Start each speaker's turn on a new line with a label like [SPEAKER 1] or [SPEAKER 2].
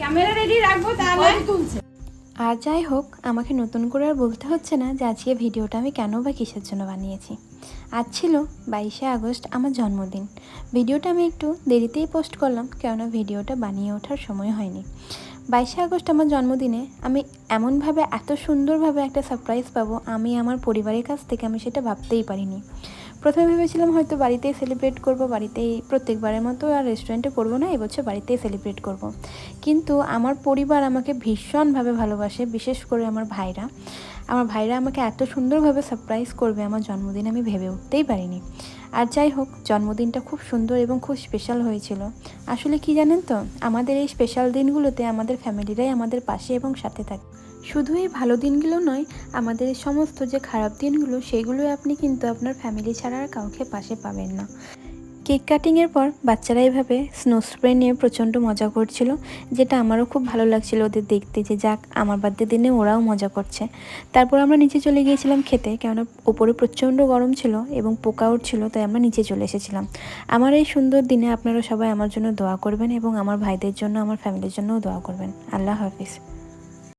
[SPEAKER 1] Camera ready রাখবো তাহলে তুলছে।
[SPEAKER 2] আর যাই হোক, আমাকে নতুন করে আর বলতে হচ্ছে না যে আজকে ভিডিওটা আমি কেন বা কিসের জন্য বানিয়েছি। আজ ছিল 22শে আগস্ট, আমার জন্মদিন। ভিডিওটা আমি একটু দেরিতেই পোস্ট করলাম, কেননা ভিডিওটা বানিয়ে ওঠার সময় হয়নি। 22শে আগস্ট আমার জন্মদিনে আমি এমনভাবে এত সুন্দরভাবে একটা সারপ্রাইজ পাবো আমি আমার পরিবারের কাছ থেকে, আমি সেটা ভাবতেই পারিনি। প্রথমে ভেবেছিলাম হয়তো বাড়িতেই সেলিব্রেট করব, বাড়িতেই প্রত্যেকবারের মতো আর রেস্টুরেন্টে করব না, এবছর বাড়িতেই সেলিব্রেট করব। কিন্তু আমার পরিবার আমাকে ভীষণভাবে ভালোবাসে, বিশেষ করে আমার ভাইরা আমাকে এত সুন্দরভাবে সারপ্রাইজ করবে আমার জন্মদিন আমি ভেবে উঠতেই পারিনি। আর যাই হোক, জন্মদিনটা খুব সুন্দর এবং খুব স্পেশাল হয়েছিল। আসলে কি জানেন তো, আমাদের এই স্পেশাল দিনগুলোতে আমাদের ফ্যামিলিরাই আমাদের পাশে এবং সাথে থাকে। শুধু এই ভালো দিনগুলো নয়, আমাদের সমস্ত যে খারাপ দিনগুলো সেগুলো আপনি কিন্তু আপনার ফ্যামিলি ছাড়া আর কাউকে পাশে পাবেন না। কেক কাটিংয়ের পর বাচ্চারা এভাবে স্নো স্প্রে নিয়ে প্রচণ্ড মজা করছিল, যেটা আমারও খুব ভালো লাগছিল ওদের দেখতে, যে যাক আমার বার্থডে দিনে ওরাও মজা করছে। তারপর আমরা নিচে চলে গিয়েছিলাম খেতে, কেননা ওপরে প্রচণ্ড গরম ছিল এবং পোকা উঠছিল, তাই আমরা নিচে চলে এসেছিলাম। আমার এই সুন্দর দিনে আপনারা সবাই আমার জন্য দোয়া করবেন এবং আমার ভাইদের জন্য, আমার ফ্যামিলির জন্যও দোয়া করবেন। আল্লাহ হাফিজ।